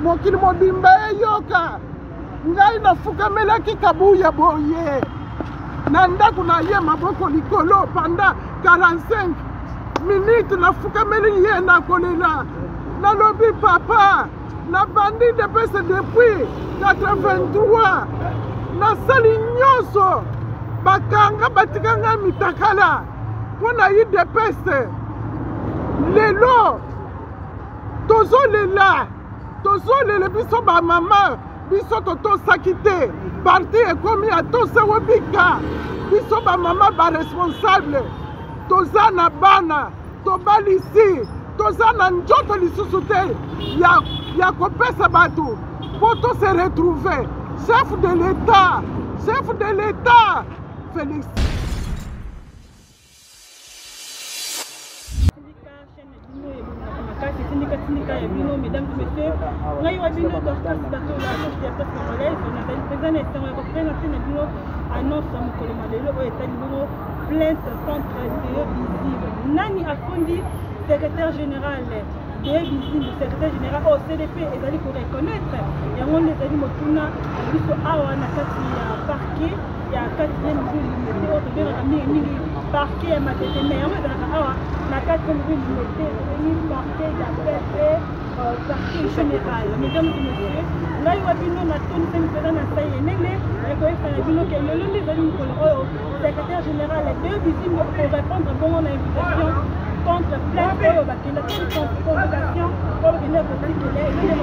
mokili mobimba eyoka ngai nafukamelaki kabuya boye na ndako na ye maboko likolo pendant 45 minutes nafukameli ye nakolela nalobi papa nabandi depese depuis 83 nasali nyonso bakanga batikanga mitakala mpona yi depese lelo tozolela biso bamama biso totosaki te parti ekomi atosewo bika biso bamama baresponsable toza na bana tobalisi toza na nzoto lisusu te ya kopesa bato po tose retrouve chef de l'état Félix. Syndicat et Bino, mesdames et messieurs, nous avons Bino dans ce bateau là, je suis congolaise, on a présenté Bino annonce à Mokolo Madelo au État Bino plainte contre Théo Visible. Nani a fondi secrétaire général Théo Visible, secrétaire général au CDP et d'aller pour reconnaître. Et on est allé Motuna, Biso Awa Nakati parquet, il y a 4 minutes, autre bien la mini parquet matete mais on est dans Awa Nakati minutes, parquet d'appel parquet général. Mesdames et messieurs, là il y a Bino na toni sen président na saye nene, et ko efana Bino ke le lundi de Mokolo secrétaire général Théo Visible pour répondre bon à l'invitation contre plainte oyo bakenda contre convocation oyo bakenda kotikele elenge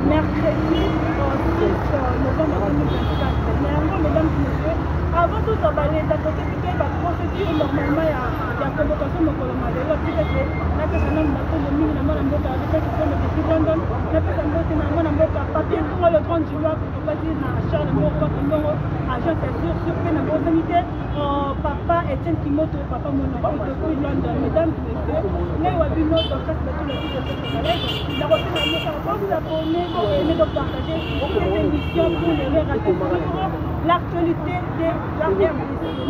mercredi 6 novembre 2024. Mais yango mesdames et messieurs, avant tout tobaleta toketike baprocédure normalement ya convocation mokolo malelo tikete napesa nano batongo mingi na mwana mboka alekakisome depuis London napesa mbote na mwana mboka papier ntongo le grand joueur tokopasi na Charles moko ndongo agent sur pe na bosanité papa Etienne Kimoto papa monoko depuis London. Mesdames et messieurs, là où Bino dans quatre bateaux de la route de la vous abonner et de partager cette émission pour ne rien rater l'actualité de la RDC.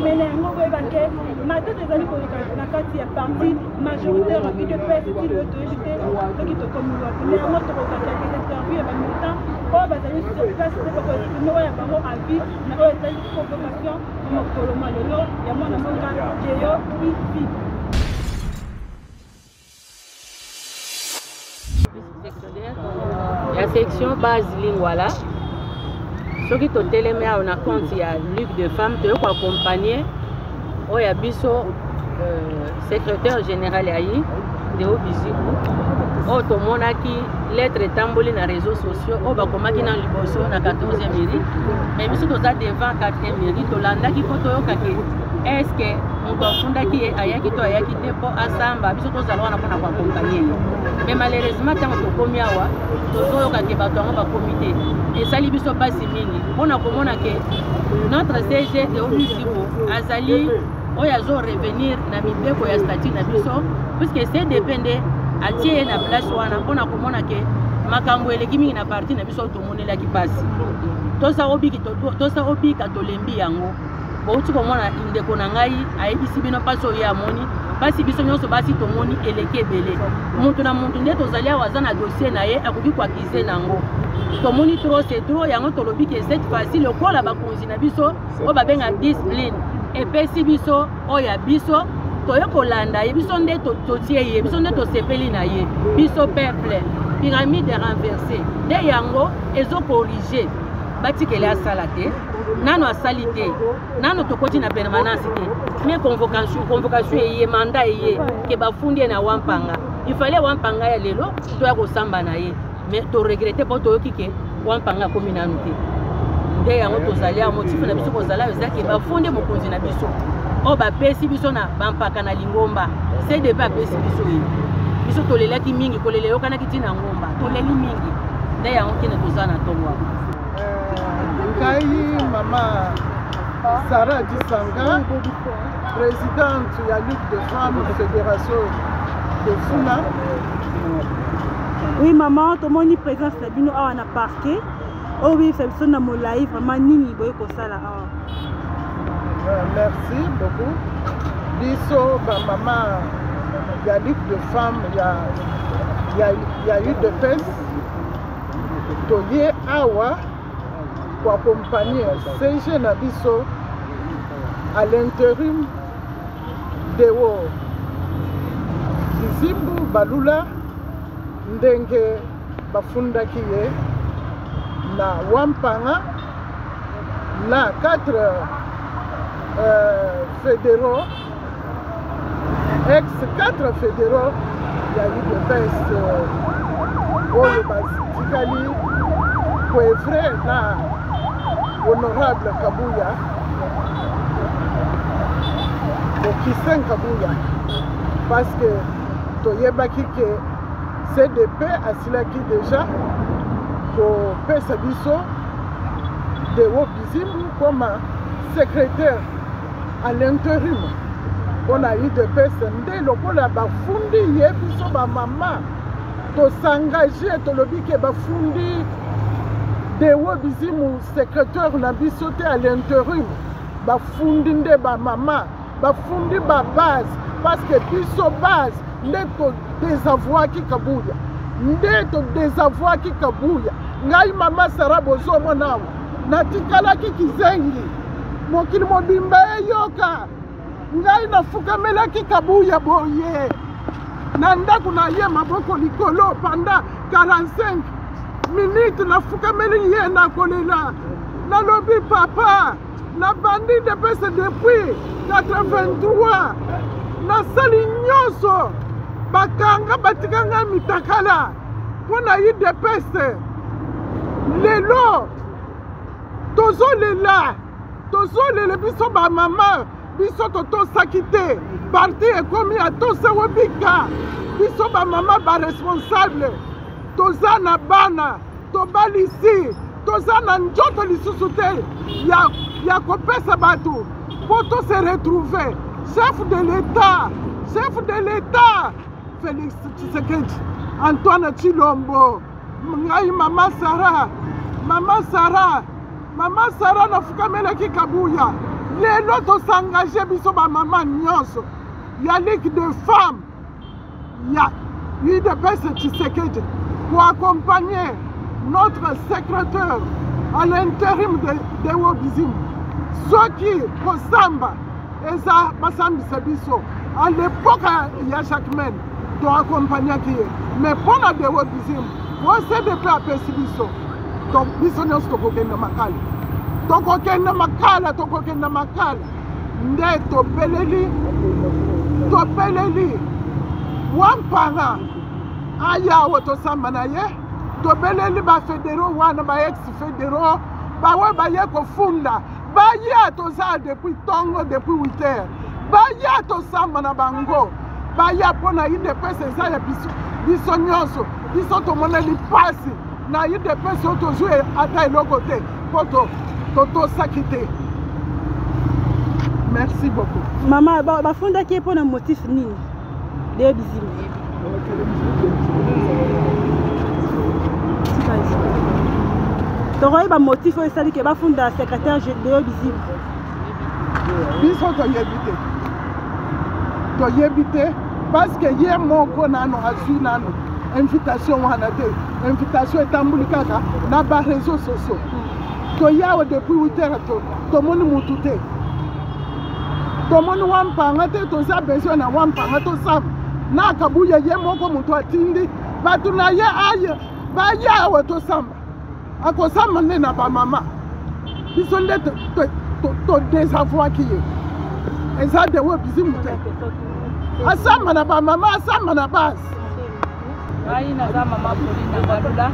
Mais les mots évacués, maintenant des années pour la carte est partie majoritaire qui te fait ce qui veut te jeter ce qui te communique. Mais à notre regard, qui interview et en même temps, on va aller sur place, c'est pour que nous ayons un avis, mais on est une convocation pour le Malolo, et moi, dans mon cas, j'ai eu la section base Lingwala. Ce qui est télémé à un compte, il y a Ligue de femmes, tu peux accompagner. Il y a Bisso, secrétaire général Aïe, de Obisibu. Tout le monde qui lettre tamboli dans les réseaux sociaux. On va commencer dans le Bosso, dans la 14e mairie. Mais Bisso, tu as devant la 4e mairie. Tu as dit que est-ce que on doit fonder qui est ailleurs qui doit quitter pour Assamba, Bisso, tu as accompagner. Mais malheureusement, quand on commis à wa, toujours quand on va comité. Et ça lui biso pas si mingi. On a comment que notre CG de Obisibo, Azali, oyazo revenir na mibeko ya statut na biso, puisque c'est dépendé à tirer na place wana. On a comment que makambo eleki mingi na parti na biso to monela ki passe. Tosa obi katolembi yango. Bauti komona ndeko na ngai ayebisi bino paso ya moni. Basi biso nyonso basi tomoni eleke belé muntu na muntu nde tozali awaza na dossier na ye akoki kwakize nango tomoni trop c'est trop yango tolobi ke cette fois-ci le kola bakonzi na biso o babenga discipline epesi biso oya biso toyo kolanda ye biso nde totie ye biso nde tosepeli na ye biso peuple pyramide renversée de yango ezo corriger batikele asala te nano asali te nano tokoti na permanence te mais convocation eye mandat eye ke bafundi na wampanga il fallait wampanga ya lelo to ya kosamba na ye mais to regretter po to yokike wampanga komi nanu te nde yango tozali ya motif na biso kozala ezaki bafundi mokonzi na biso o bapesi biso na bampaka na lingomba CDP apesi biso ye biso tolelaki mingi kolela yokanaki tina ngomba toleli mingi nde yango kine tozala na tongo ngai mama Sarah Disanga, présidente de la Ligue de femmes de Fédération de Funa. Oui maman, tout le monde est présent sur Bino à un parquet. Oh oui, c'est ça na molai vraiment nini boy ko sala. Merci beaucoup. Biso ba maman la Ligue de femmes il y a eu de peste toye awa pour accompagner CG Nabiso à l'intérim de Bizimbu Balula ndenge bafundaki ye na Wampanga na 4 fédéraux, ex-4 fédéraux, il y a eu de baisse au Basikali, pour vrai, na honorable Kabouya, au Kissin Kabouya, parce que Toyebaki que CDP a silaki déjà pour Pesabiso de Wobizimbu comme secrétaire à l'intérim. On a eu de PSND, le pôle a bafundi, yebiso ba maman, to s'engager, to lobby ke bafundi de Wobizimu secrétaire na bisoté à l'intérim, bafundi nde ba maman, bafundi ba base, parce que biso base, nde to désavoi ki Kabouya, nde to désavoi ki Kabouya, ngai mama Sara bozo mwanao, natikala ki kizengi, mokili mobimba yoka, ngai nafukamelaki Kabouya boye na ndako na ye maboko likolo pendant 45 minutes nafukameli ye na kolela nalobi papa na bandi depese depuis 83 nasali nyonso bakanga batikanga mitakala mpona ye depese lelo tozolela biso bamama biso totosaki te parti ekomi atose webika biso bamama baresponsable toza na bana tobalisi toza na nzoto lisusu te ya kopesa bato mpo tose retrouve chef de l'état Félix Tshisekedi Antoine Tshilombo ngai mama Sara nafukamelaki Kabouya lelo tosengage biso bamama nyonso ya ligue de femmes ya UDPS Tshisekedi pour accompagner notre secrétaire à l'intérim de Wobizimu soki kosamba eza basambisa biso à l'époque ya Jacquemaine to accompagnaki ye mais mpona de Wobizimu wo CDP apesi biso donc biso nyonso tokokende makala nde topeleli Wampanga ayawo tosamba na ye tobeleli bafédéraux wana baex-fédéraux bawe baye kofunda baya toza depuis ntongo depuis 8 heures baya tosamba na bango baya mpona UDPS eza ya biso nyonso biso tomoneli pasi na UDPS oyo tozwi ata eloko te mpo totosaki te. Merci beaucoup. Maman, bafundaki ye mpona motif nini de Bizimu? tokoyeba motif oyo esali ke bafunda secrétaire de Bizimu? Biso toyebi te parce que ye moko nano azwi nano invitation wana te invitation etambuli kaka na baréseau sociaux toyawa depuis 8 heures tomoni mutu te tomoni Wampanga te toza besoin na Wampanga tosamba na Kabouya ye moko mutu atindi bato na ye aye bayawa tosamba akosamba nde na bamama biso nde todésavoaki ye eza de Wobizimu te asamba na bamama asamba na base. Ngai naza Maman Pauline Balula.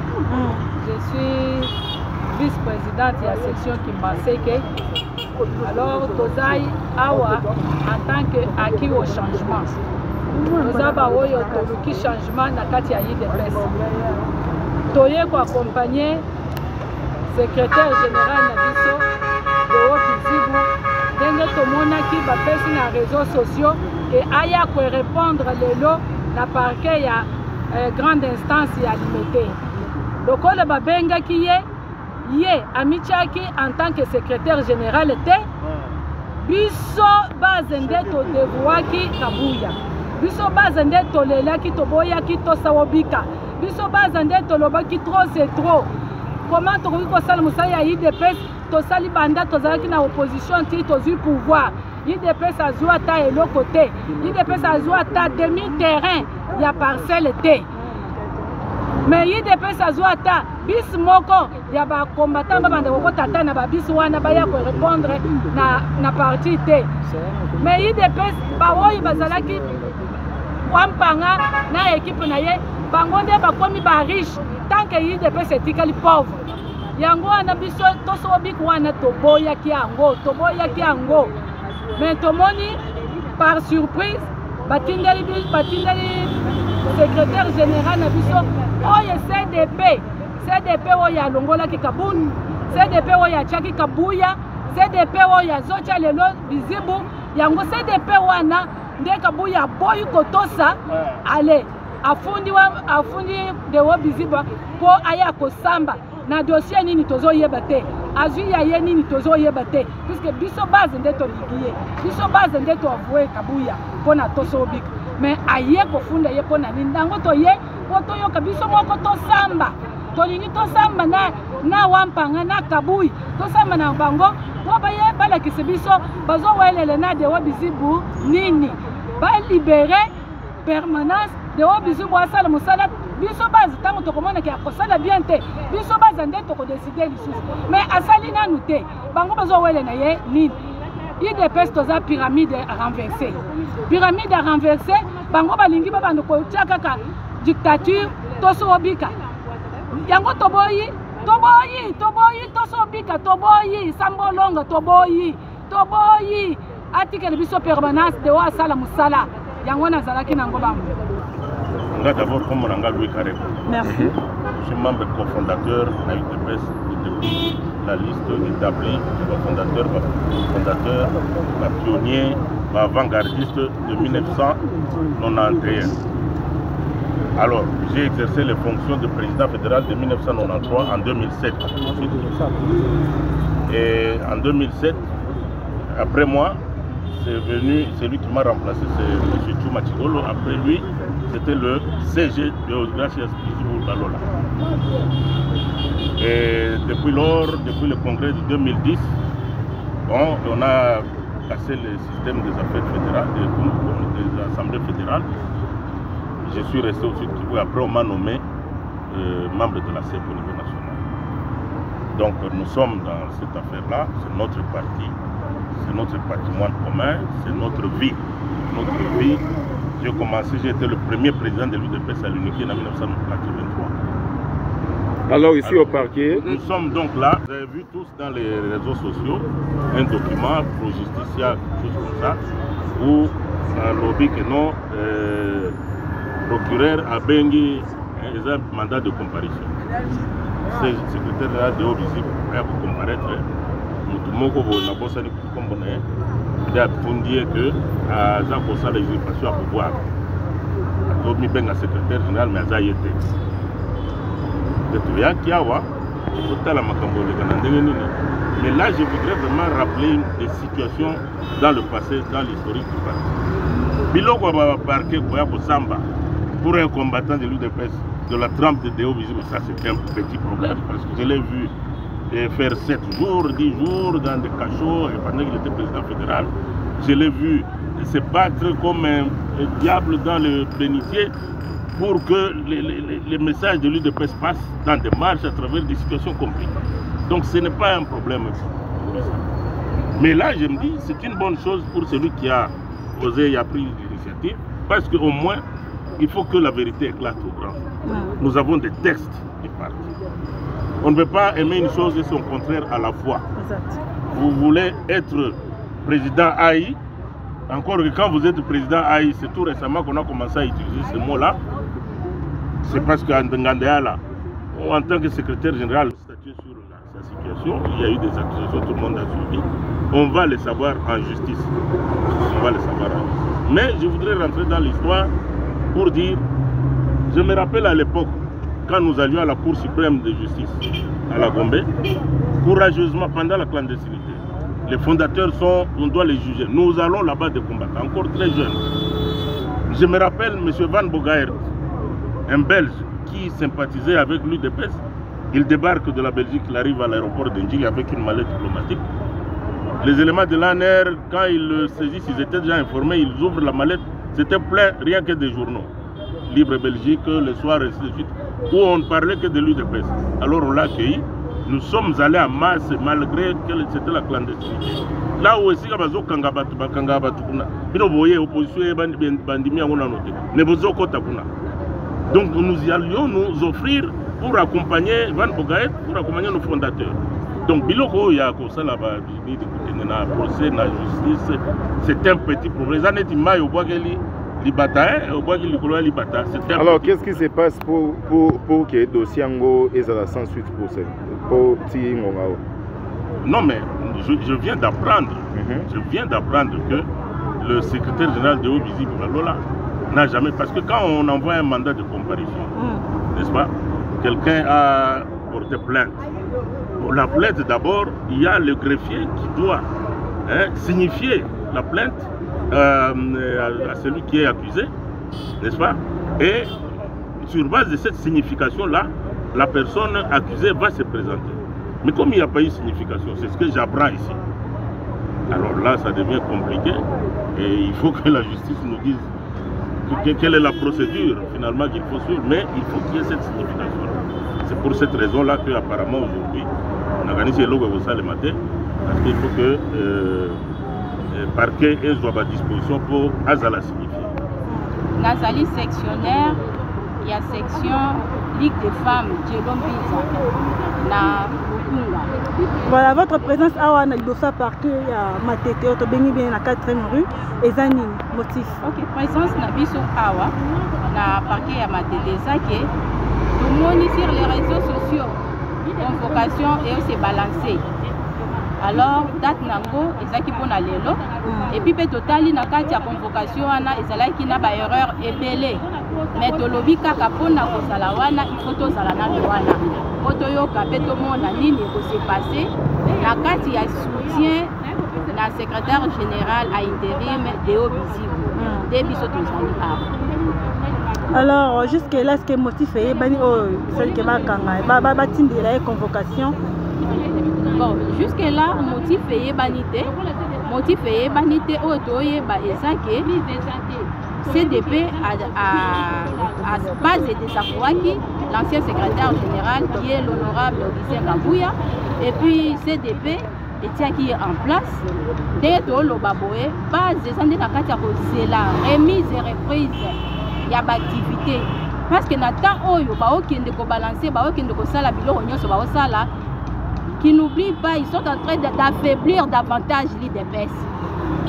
Je suis vice-présidente de la section Kimbaseke. Alors, tozai awa en tant qu'acquis au changement. Toza baoyo toluki changement na kati ya UDPS. Toye ko accompagner secrétaire général na biso de Wobizimu ndenge tomonaki bapesi na réseaux sociaux ke aya ko répondre lelo na parquet ya grande instance ya limité. Lokole babengaki ye amichaki en tant que secrétaire général te biso bazende to devoaki Kabouya biso bazende to lelaki to boyaki to sawobika biso bazende to lobaki trop c'est trop comment tokoki kosala mosala ya IDPS tosali banda tozalaki na opposition ti tozwi pouvoir IDPS azwi ata eloko te IDPS azwi ata demi terrain ya parcelle te mais IDPS azwi ata bis moko ya bakombatant babanda kokotata na babisi wana baya korépondre na parti te mais IDPS baoyo bazalaki wampanga na équipe na ye bango nde bakomi bariche tant que IDPS etikali pauvre yango wana biso tosobiki wana toboyaki yango mais tomoni par surprise batindeli secrétaire général na biso oyo CDP oyo alongolaki kabuni CDP oyo atiaki kabuya CDP oyo azotia lelo bizibu yango CDP wana nde kabuya aboyi kotosa ale afundi dewo biziba po aya kosamba na dossier nini tozoyeba te azwi ya ye nini tozoyeba te puisque biso base nde toligiye biso base nde toavoué kabuya mpona tosobika mais aye kofunda ye mpona nini ndango toye po toyoka biso moko tosamba tolingi tosamba na wampanga na kabuyi tosamba na bango po baye balakisi biso bazowelele na dewo bizibu nini balibere permanence dewo bizibu asala mosala biso base ntango tokomonaki akosala bien te biso base nde tokodeside lisusu mais asali nanu te bango bazowele na ye nini IDPS toza pyramide à renverser bango balingi babanda kotia kaka dictature tosobika yango toboyi tosobika toboyi sambolonga toboyi atikele biso permanence dewo asala mosala yango nazalaki nango bango. D'abord, comme on a Louis Carré. Merci. Je suis membre cofondateur de l'UDPS depuis la liste établie, fondateur, pionnier, avant-gardiste de 1991. Alors, j'ai exercé les fonctions de président fédéral de 1993 en 2007. Et en 2007, après moi, c'est venu celui qui m'a remplacé, c'est M. Chuma Chigolo. Après lui, c'était le CG de Osgracias Bizibou Balola. Et depuis le congrès de 2010, bon, on a cassé le système des affaires fédérales, des assemblées fédérales. Je suis resté au Sud Kivu. Après, on m'a nommé membre de la CEP au niveau national. Donc, nous sommes dans cette affaire-là, c'est notre parti. C'est notre patrimoine commun, c'est notre vie. J'ai commencé, j'ai été le premier président de l'UDPS à l'UNIKI en 1983. Alors ici au parquet, nous sommes donc là, vous avez vu tous dans les réseaux sociaux, un document pour justiciable, chose comme ça, où un lobby que non, procureur a bengi un mandat de comparution. C'est le secrétaire de haut visible pour comparaître. Moko na bosani comme on est d'apundier que à Jean Kossa la usurpation à pouvoir donc mi benga secrétaire général mais ça y était de tout ya kiawa total makambo de kanandengeni mais là je voudrais vraiment rappeler des situations dans le passé dans l'historique du parti biloko ba parquet koya ko samba pour un combattant de l'UDPS de la trempe de Déo visible ça c'est un petit problème parce que je l'ai vu faire 7 jours, 10 jours dans des cachots et pendant qu'il était président fédéral. Je l'ai vu se battre comme un diable dans le bénitier pour que les messages de l'UDPS passent dans des marches à travers des situations compliquées. Donc ce n'est pas un problème. Mais là, je me dis, c'est une bonne chose pour celui qui a osé et a pris l'initiative parce qu'au moins, il faut que la vérité éclate au grand. Nous avons des textes du parti. On ne peut pas aimer une chose et son contraire à la fois. Exact. Vous voulez être président AI, encore que quand vous êtes président AI, c'est tout récemment qu'on a commencé à utiliser ce mot-là. C'est parce qu'en Ngandéala, en tant que secrétaire général, statué sur sa situation, il y a eu des accusations, tout le monde a suivi. On va les savoir en justice. On va les savoir en justice. Mais je voudrais rentrer dans l'histoire pour dire, je me rappelle à l'époque, quand nous allions à la Cour suprême de justice à la Gombe, courageusement pendant la clandestinité. Les fondateurs sont, on doit les juger. Nous allons là-bas des combattants, encore très jeunes. Je me rappelle M. Van Bogaert, un Belge qui sympathisait avec l'UDPS, Il débarque de la Belgique, il arrive à l'aéroport d'Indjik avec une mallette diplomatique. Les éléments de l'ANR, quand ils le saisissent, ils étaient déjà informés, ils ouvrent la mallette, c'était plein, rien que des journaux. Libre Belgique, le soir, et ainsi de suite, où on ne parlait que de lui de presse. Alors on l'a accueilli. Nous sommes allés en masse malgré que c'était la clandestinité. Là où aussi, donc nous y allions nous offrir pour accompagner Van Bogaet, pour accompagner nos fondateurs. Donc biloko ya ko sala ba bi de na procès na justice, c'est un petit problème. Alors qu'est-ce qui se passe pour que le dossier est sans suite pour Tingongao? Non mais je viens d'apprendre, que le secrétaire général de Haut-Visible Lola n'a jamais, parce que quand on envoie un mandat de comparution, n'est-ce pas, quelqu'un a porté plainte. Pour la plainte d'abord, il y a le greffier qui doit signifier la plainte à celui qui est accusé, n'est-ce pas? Et sur base de cette signification-là, la personne accusée va se présenter. Mais comme il n'y a pas eu de signification, c'est ce que j'apprends ici. Alors là, ça devient compliqué et il faut que la justice nous dise quelle est la procédure finalement qu'il faut suivre, mais il faut qu'il y ait cette signification-là. C'est pour cette raison-là qu'apparemment aujourd'hui, on organise le logo le matin, parce qu'il faut que le parquet soit à disposition pour Azala signifier. Nazali sectionnaire, il y a section Ligue des femmes, na voilà, votre présence à Libosa Parquet, il y a Matete, Otobeni bien la 4e rue, et Zanine, motif. Ok, présence na biso awa, na parquet ya Matete, ça que tout le monde sur les réseaux sociaux, convocation et aussi balancé. Alors, date nango, ezaki pona lelo, et puis totali na kati ya convocation wana ezalaki na ba erreur ebele. Mais tolobi kaka pona kozala wana, il faut tozala na wana. Otoyoka pe tomona nini ko se passer na kati ya soutien na secrétaire général à intérim de Haut-Visible. Depuis ce alors, jusque-là, ce qui est motivé, c'est que la convocation. Bon, jusque-là, motivé, banité, CDP à base de Safouaki, l'ancien secrétaire général qui est l'honorable Augustin Kabouya, et puis CDP qui est en place, dès que le baboé, base de c'est la remise et reprise, il y a activité. Parce que Nathan Oyo, qui est balancé, qui est qui n'oublie pas, ils sont en train d'affaiblir davantage l'IDPS.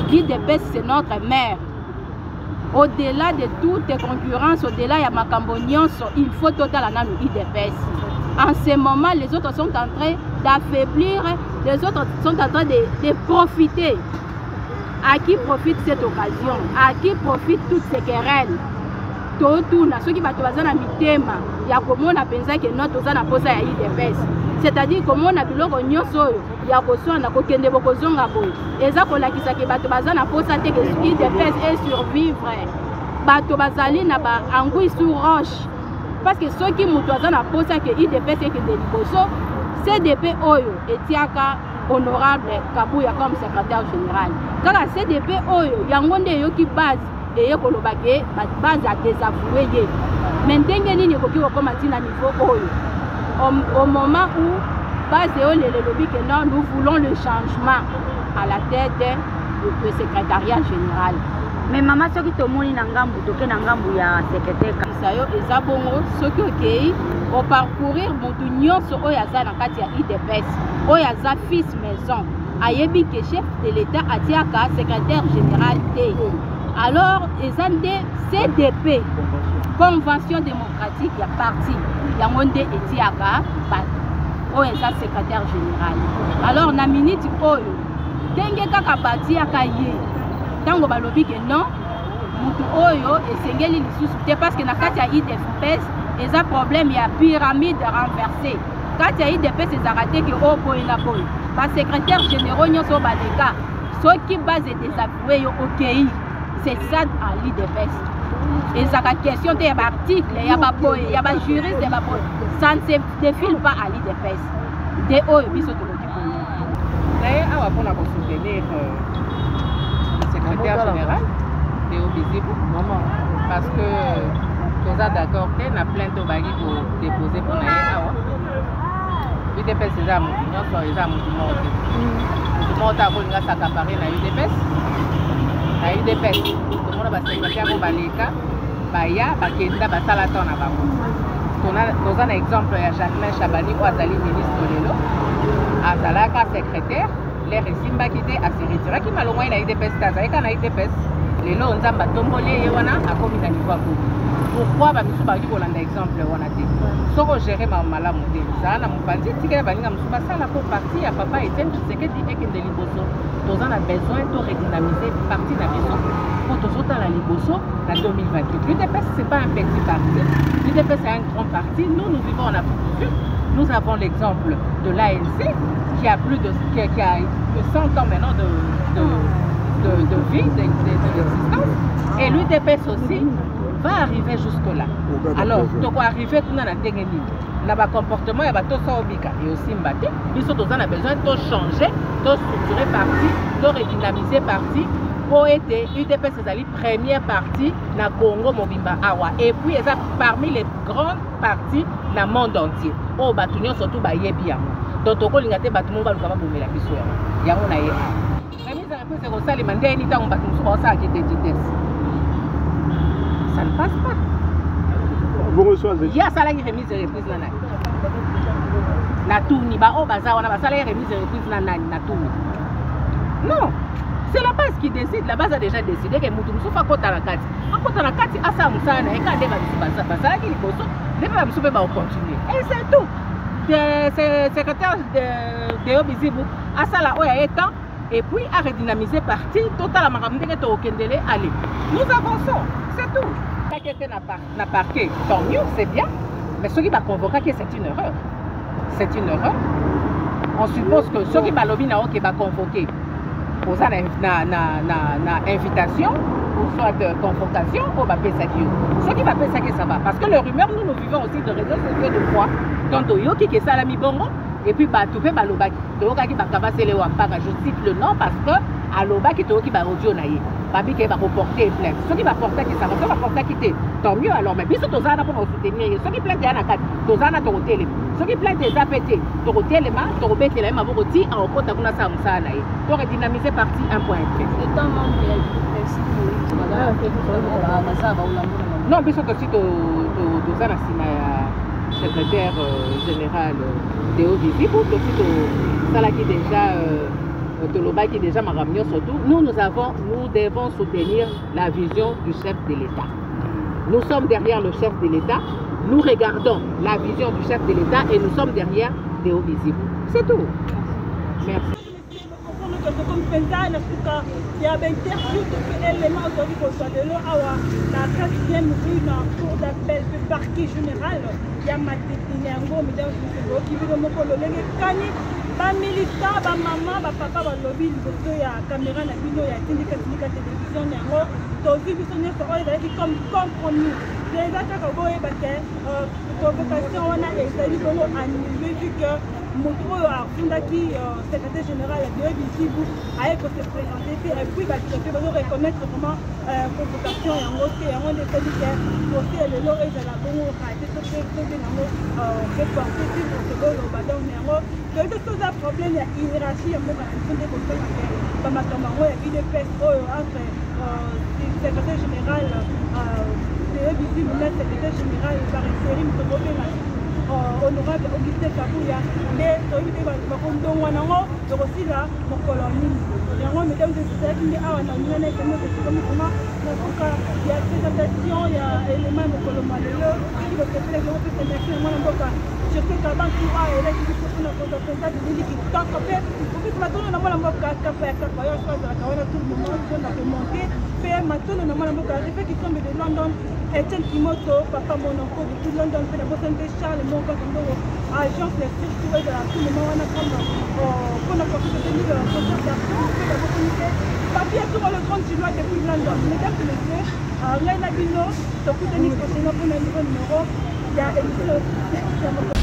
L'IDPS, c'est notre mère. Au-delà de toutes les concurrences, au-delà de Macambonion, il faut totalement l'IDPS. En ce moment, les autres sont en train d'affaiblir, les autres sont en train de profiter. À qui profite cette occasion? À qui profite toutes ces querelles? Ceux qui vont mitema, il y a comment on a pensé que notre posa ya IDPS. C'est-à-dire comment on a biloko nyoso ya koso na kokende bokozonga boy. Eza kolakisa ke bato bazana posa te que IDPS est survivre. Bato bazali na ba angui sous roche. Parce que ceux qui mutu bazana posa que IDPS est que de liboso, CDP oyo etiaka honorable Kabouya comme secrétaire général. Kaka CDP oyo yangonde yoki base et kolobake base à désavouer. Mais ndenge nini koki kokoma tina niveau oyo. Au moment où base le lobby que non, nous voulons le changement à la tête du secrétariat général. Mais maman, ce qui te moni nangambu, toke nangambu ya secrétaire. Isayo ezabongo soki okei au parcourir mutu nyonso oyo aza na kati ya IDPS oyo aza fils maison ayebi que chef de l'État atiaka secrétaire général te. Alors ezande CDP convention démocratique ya parti yangonde etiaka oyo eza secrétaire général. Alors na minute oyo ndenge kaka parti akaye tango balobi que non mutu oyo esengeli lisusu te parce que na kati ya IDPS eza problème ya pyramide renversée. Kati ya IDPS ezarate que o boye na boye ba secrétaire généraux nyonso baleka soki base désavoué yo okei. C'est ça à l'IDPS. Et ça a question de l'article, il y a des juristes, ça ne se défile pas à l'IDPS. De haut et puis surtout d'ailleurs, on va soutenir le secrétaire général de Obisibu, parce que nous sommes d'accord qu'il y a plein de bagages pour déposer pour nous. UDPS c'est ça, nous sommes ça, nous sommes accaparé na UDPS. Na UDPS, tout le monde va secrétaire au Baleka, Baya, Bakenda, Basalaton à Bango. Nous avons un exemple, il y a Jacqueline Chabani, qui est ministre de l'Élo, Azalaka secrétaire, les Simba qui était à se retirer, qui m'a loin na UDPS, Tazaïka na UDPS, l'Élo, on a tombolé, on a commis à niveau à coup. Pourquoi nous avons un exemple on a dit si on gère ma malamu ça na mupandi tika baninga musuba sala pour partie à papa et tout ce que dit et que de liboso nous avons besoin de redynamiser partie de la maison pour tout ça la liboso en 2028. L'UDPS c'est pas un petit parti, l'UDPS c'est un grand parti. Nous vivons en Afrique du Sud. Nous avons l'exemple de l'ANC qui a plus de qui a 100 ans maintenant de vie, d'existence, et l'UDPS aussi va arriver jusque-là. Alors, tu vas arriver tout dans la technique. Dans le comportement, il y a tout ça au Bika. Et aussi, nous avons besoin de changer, de structurer partie, de redynamiser partie pour être UDPS, c'est la première partie dans le Congo, Mobimba, Awa. Et puis, ils sont parmi les grandes parties dans le monde entier. Oh, Batunion, surtout, Yebiamo. Donc, on va te battre, on va le la pissoire. Il y a un aïe. Remise à réponse, c'est comme ça, les mandats, ils ont battu, on va qui était vitesse. Ça ne passe pas. Vous recevez. Il y a ça là qui remise de reprise là. Na tourni ba o baza on a ça là remise de reprise là na tourni. Non, c'est la base qui décide. La base a déjà décidé que mutu musufa kota na kati. Akota na kati asa musana e ka deba musuba ça là qui liboso, deba musuba ba continuer. Et c'est tout. C'est secrétaire de Obisibu asa la oya étant et puis à redynamiser parti total makamde que to kendele aller. Nous avançons, c'est tout. Quelqu'un n'a parqué, tant mieux, c'est bien. Mais ceux qui va convoquer, c'est une erreur. C'est une erreur. On suppose que ceux qui va lobby qui va convoquer, aux invitation, ou soit de convocation, on va payer ça. Ceux qui va payer ça, ça va. Parce que les rumeurs, nous vivons aussi de réseaux sociaux de foi. Quand Oyoki qui est salami bongo, et puis Batoupé Balobaki. Toyoka qui va cabasser les wampara. Je cite le nom parce que Alobaki Toyoki va audio naïe. Babi qui va reporter plainte. Ceux qui va porter qui ça va porter quitter. Tant mieux alors. Mais biso tozana pour nous soutenir. Ceux qui plaintent yana kat. Tozana toroté. Ceux qui plaintent des apétés. Toroté les mains. Torobete les mains. Maboti en compte à ça musa naïe. Pour redynamiser parti 1.3. Le temps manque. Non, biso aussi tozana sina secrétaire général de Obisibu. Ça qui déjà Toloba qui déjà m'a ramené surtout. Nous devons soutenir la vision du chef de l'État. Nous sommes derrière le chef de l'État. Nous regardons la vision du chef de l'État et nous sommes derrière des Obisibu. C'est tout. Merci. Comme Penta, il y a un interview de l'élément aujourd'hui qu'on soit de l'eau la 4e rue dans le cours d'appel du parquet général. Il y a Matétinengo, mesdames et messieurs, qui vit dans mon colonel Kani. Ba militant, ba maman, ba papa, ba lobby, il y a caméra, il y a télévision, il y a comme compromis. Déjà, quand on voit que convocation, on a essayé de annuler vu que Moutro a fondé secrétaire général de Obisibu a se présenter et puis il va reconnaître comment convocation et en haut et on essaie de faire aussi le lot et la bonne a été reporté sur le second au badon néanmoins. Il y a des problèmes, il y a une hiérarchie, il y a des problèmes il y a une peste entre secrétaire général de Obisibu, le secrétaire général par intérim de honorable Augustin Kabouya, mais aussi là, mon colonie. Mesdames et messieurs, il y a des présentation, il y a des éléments de colonie. Il va se faire je sais qu'avant tout, il y a des gens qui sont maintenant, on a tout le monde, on a remonté, fait maintenant, on a fait qui sont de London. Etienne Kimoto, papa mon oncle, depuis London, fait la bossante de Charles, mon oncle, agence de structure de la tout le monde, on a comme qu'on a profité de la concert d'argent, fait la bossante, papier sur le grand chinois depuis London. Mesdames et messieurs, Reine Abino, ce coup de Nico, c'est notre numéro, il y a émission.